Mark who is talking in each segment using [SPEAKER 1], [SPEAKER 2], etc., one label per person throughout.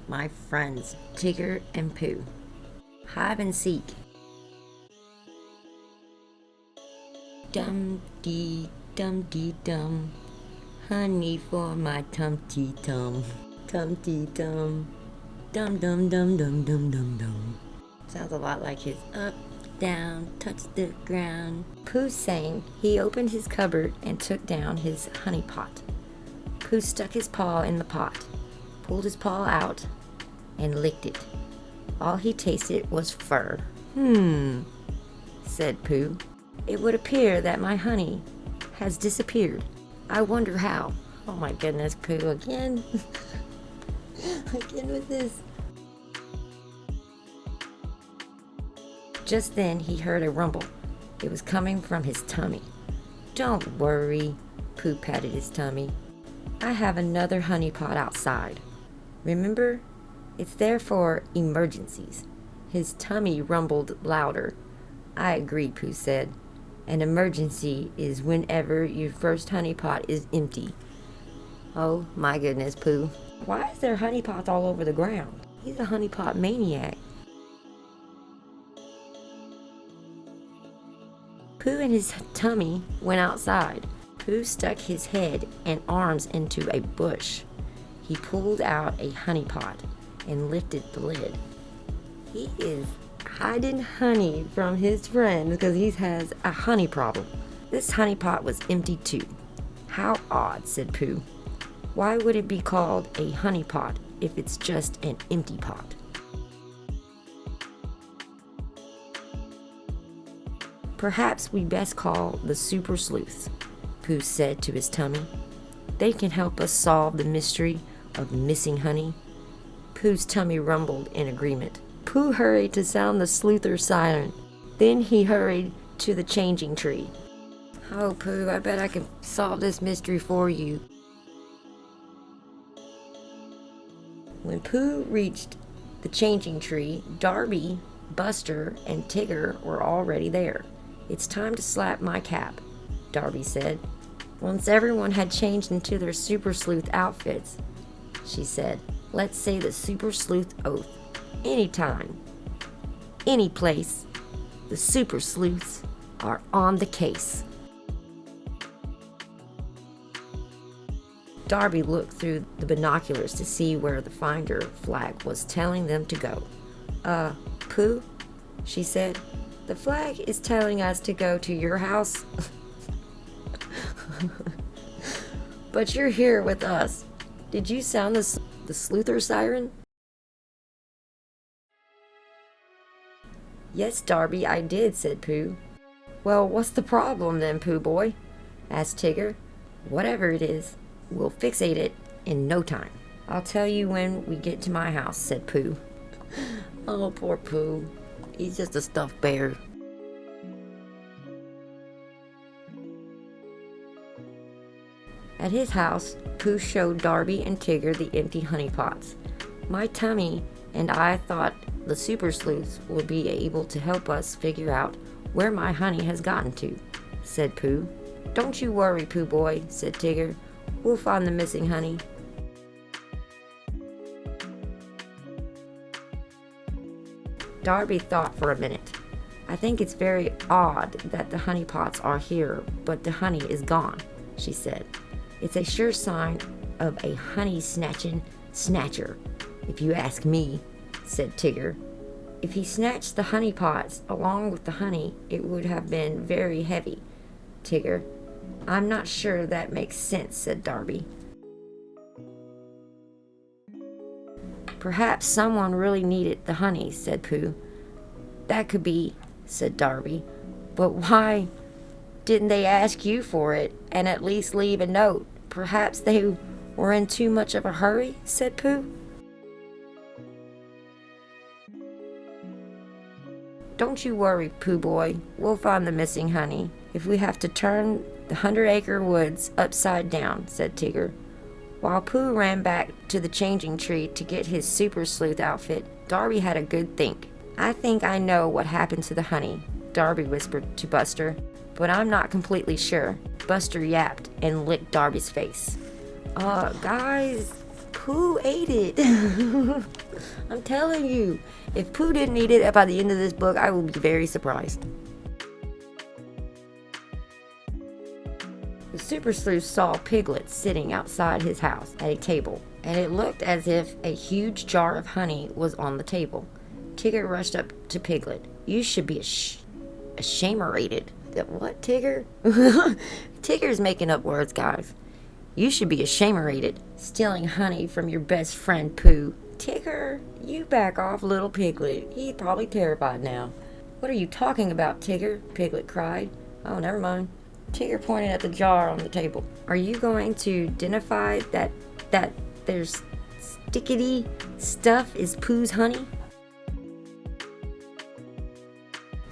[SPEAKER 1] my friends Tigger and Pooh. Hive and seek. Dum dee dum, honey for my tum-tee tum, tum-tee tum, dum dum dum dum dum dum dum. Sounds a lot like his up, down, touch the ground. Pooh sang. He opened his cupboard and took down his honey pot. Pooh stuck his paw in the pot, pulled his paw out, and licked it. All he tasted was fur. Said Pooh. It would appear that my honey has disappeared. I wonder how. Oh my goodness, Pooh, again. Again with this. Just then he heard a rumble. It was coming from his tummy. Don't worry, Pooh patted his tummy. I have another honey pot outside. Remember? It's there for emergencies. His tummy rumbled louder. I agree, Pooh said. An emergency is whenever your first honey pot is empty. Oh my goodness, Pooh. Why is there honey pots all over the ground? He's a honey pot maniac. Pooh and his tummy went outside. Pooh stuck his head and arms into a bush. He pulled out a honey pot and lifted the lid. He is hiding honey from his friends because he has a honey problem. This honey pot was empty too. How odd, said Pooh. Why would it be called a honey pot if it's just an empty pot? Perhaps we best call the super sleuths, Pooh said to his tummy. They can help us solve the mystery of missing honey. Pooh's tummy rumbled in agreement. Pooh hurried to sound the sleuther siren. Then he hurried to the changing tree. Oh, Pooh, I bet I can solve this mystery for you. When Pooh reached the changing tree, Darby, Buster, and Tigger were already there. It's time to slap my cap, Darby said. Once everyone had changed into their super sleuth outfits, she said, let's say the super sleuth oath. Anytime, any place, the super sleuths are on the case. Darby looked through the binoculars to see where the finder flag was telling them to go. Pooh, she said, the flag is telling us to go to your house. But you're here with us. Did you sound the sleuther siren? Yes, Darby, I did, said Pooh. Well, what's the problem then, Pooh boy? Asked Tigger. Whatever it is, we'll fixate it in no time. I'll tell you when we get to my house, said Pooh. Oh, poor Pooh. He's just a stuffed bear. At his house, Pooh showed Darby and Tigger the empty honey pots. My tummy and I thought the super sleuths would be able to help us figure out where my honey has gotten to, said Pooh. Don't you worry, Pooh boy, said Tigger. We'll find the missing honey. Darby thought for a minute. I think it's very odd that the honey pots are here, but the honey is gone, she said. It's a sure sign of a honey snatching snatcher, if you ask me, said Tigger. If he snatched the honey pots along with the honey, it would have been very heavy, Tigger. I'm not sure that makes sense, said Darby. Perhaps someone really needed the honey, said Pooh. That could be, said Darby. But why didn't they ask you for it and at least leave a note? Perhaps they were in too much of a hurry, said Pooh. Don't you worry, Pooh boy. We'll find the missing honey if we have to turn the 100-acre woods upside down, said Tigger. While Pooh ran back to the changing tree to get his super sleuth outfit, Darby had a good think. I think I know what happened to the honey, Darby whispered to Buster, but I'm not completely sure. Buster yapped and licked Darby's face. Guys, Pooh ate it. I'm telling you, if Pooh didn't eat it by the end of this book, I will be very surprised. The Super Sleuth saw Piglet sitting outside his house at a table, and it looked as if a huge jar of honey was on the table. Tigger rushed up to Piglet. You should be ashamerated. What, Tigger? Tigger's making up words, guys. You should be ashamerated, stealing honey from your best friend, Pooh. Tigger, you back off, little Piglet. He's probably terrified now. What are you talking about, Tigger? Piglet cried. Oh, never mind. Tigger pointed at the jar on the table. Are you going to identify that there's stickity stuff is Pooh's honey?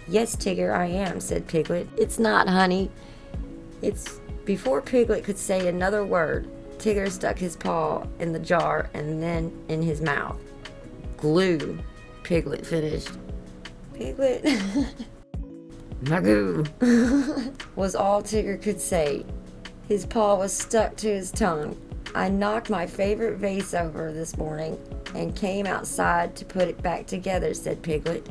[SPEAKER 1] Yes, Tigger, I am, said Piglet. It's not honey. It's... Before Piglet could say another word, Tigger stuck his paw in the jar and then in his mouth. Glue, Piglet finished. Piglet... Magoo, was all Tigger could say. His paw was stuck to his tongue. I knocked my favorite vase over this morning and came outside to put it back together, said Piglet.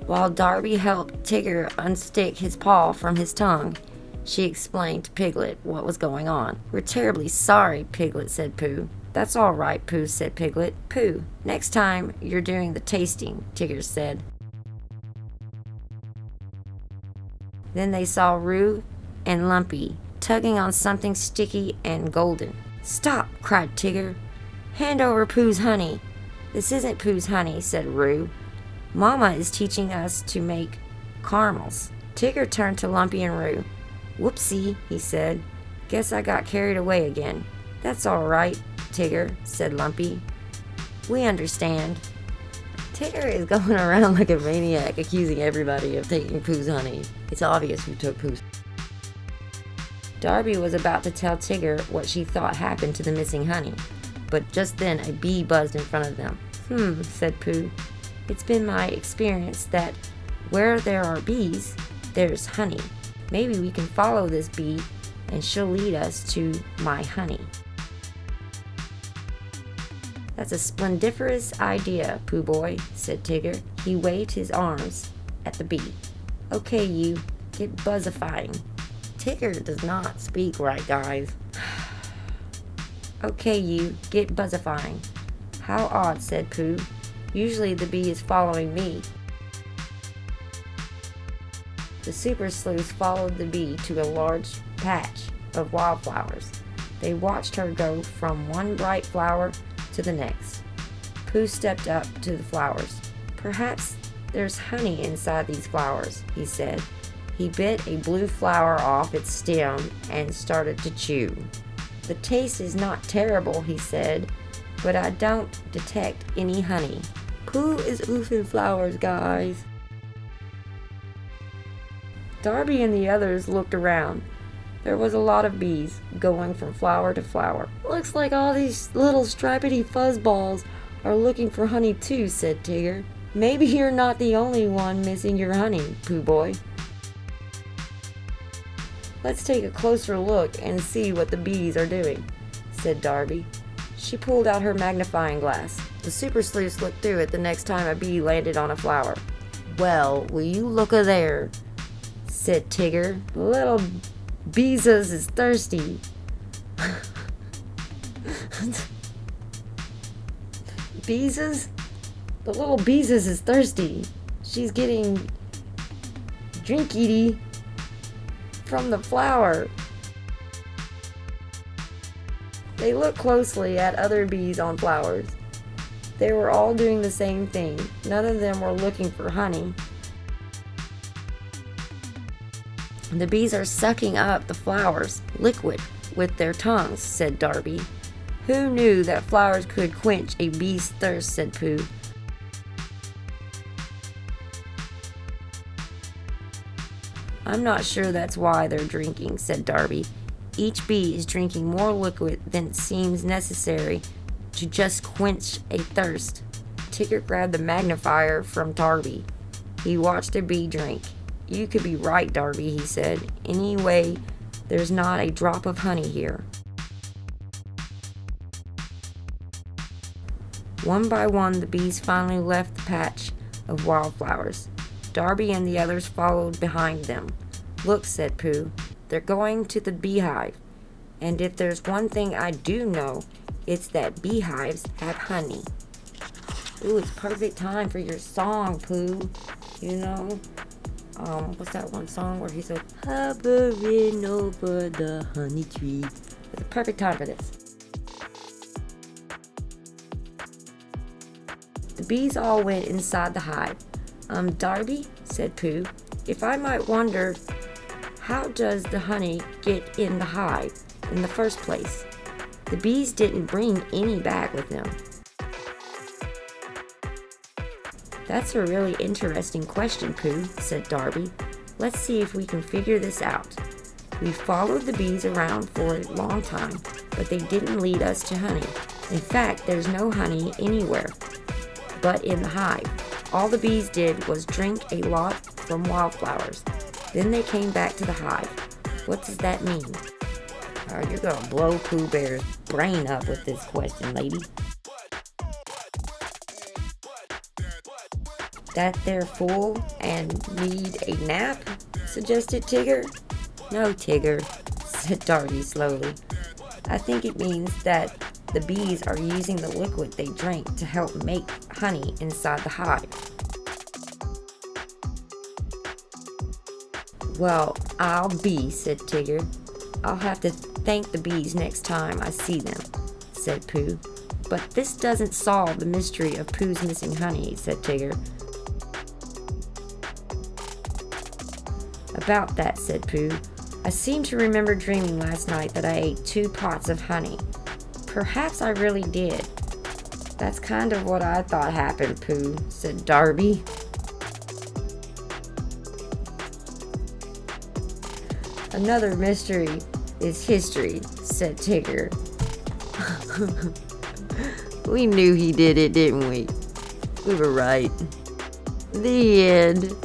[SPEAKER 1] While Darby helped Tigger unstick his paw from his tongue, she explained to Piglet what was going on. We're terribly sorry, Piglet, said Pooh. That's all right, Pooh, said Piglet. Pooh, next time you're doing the tasting, Tigger said. Then they saw Roo and Lumpy tugging on something sticky and golden. Stop, cried Tigger. Hand over Pooh's honey. This isn't Pooh's honey, said Roo. Mama is teaching us to make caramels. Tigger turned to Lumpy and Roo. Whoopsie, he said. Guess I got carried away again. That's all right, Tigger, said Lumpy. We understand. Tigger is going around like a maniac, accusing everybody of taking Pooh's honey. It's obvious who took Pooh's. Darby was about to tell Tigger what she thought happened to the missing honey, but just then a bee buzzed in front of them. Said Pooh. It's been my experience that where there are bees, there's honey. Maybe we can follow this bee and she'll lead us to my honey. That's a splendiferous idea, Pooh boy, said Tigger. He waved his arms at the bee. Okay, you, get buzzifying. Tigger does not speak right, guys. Okay, you, get buzzifying. How odd, said Pooh. Usually the bee is following me. The Super Sleuth followed the bee to a large patch of wildflowers. They watched her go from one bright flower to the next. Pooh stepped up to the flowers. Perhaps there's honey inside these flowers, he said. He bit a blue flower off its stem and started to chew. The taste is not terrible, he said, but I don't detect any honey. Pooh is oofing flowers, guys. Darby and the others looked around. There was a lot of bees going from flower to flower. Looks like all these little stripedy fuzzballs are looking for honey too, said Tigger. Maybe you're not the only one missing your honey, Pooh boy. Let's take a closer look and see what the bees are doing, said Darby. She pulled out her magnifying glass. The Super Sleuth looked through it the next time a bee landed on a flower. Well, will you look a there, said Tigger. Little Beezus is thirsty. Beezus? The little Beezus is thirsty. She's getting drinky from the flower. They looked closely at other bees on flowers. They were all doing the same thing. None of them were looking for honey. The bees are sucking up the flowers, liquid, with their tongues, said Darby. Who knew that flowers could quench a bee's thirst, said Pooh. I'm not sure that's why they're drinking, said Darby. Each bee is drinking more liquid than seems necessary to just quench a thirst. Tigger grabbed the magnifier from Darby. He watched a bee drink. You could be right, Darby, he said. Anyway, there's not a drop of honey here. One by one, the bees finally left the patch of wildflowers. Darby and the others followed behind them. "Look," said Pooh, "they're going to the beehive. And if there's one thing I do know, it's that beehives have honey." Ooh, it's perfect time for your song, Pooh. You know, what's that one song where he said, "Hovering over the honey tree"? It's a perfect time for this. The bees all went inside the hive. "Darby," said Pooh, "if I might wonder, how does the honey get in the hive in the first place? The bees didn't bring any back with them." "That's a really interesting question, Pooh," said Darby. "Let's see if we can figure this out. We followed the bees around for a long time, but they didn't lead us to honey. In fact, there's no honey anywhere but in the hive. All the bees did was drink a lot from wildflowers. Then they came back to the hive. What does that mean?" Oh, you're gonna blow Pooh Bear's brain up with this question, lady. "That they're full and need a nap?" suggested Tigger. "No, Tigger," said Darby slowly. "I think it means that the bees are using the liquid they drink to help make honey inside the hive." "Well, I'll be," said Tigger. "I'll have to thank the bees next time I see them," said Pooh. "But this doesn't solve the mystery of Pooh's missing honey," said Tigger. "About that," said Pooh, "I seem to remember dreaming last night that I ate 2 pots of honey. Perhaps I really did." "That's kind of what I thought happened, Pooh," said Darby. "Another mystery is history," said Tigger. "We knew he did it, didn't we? We were right." The end.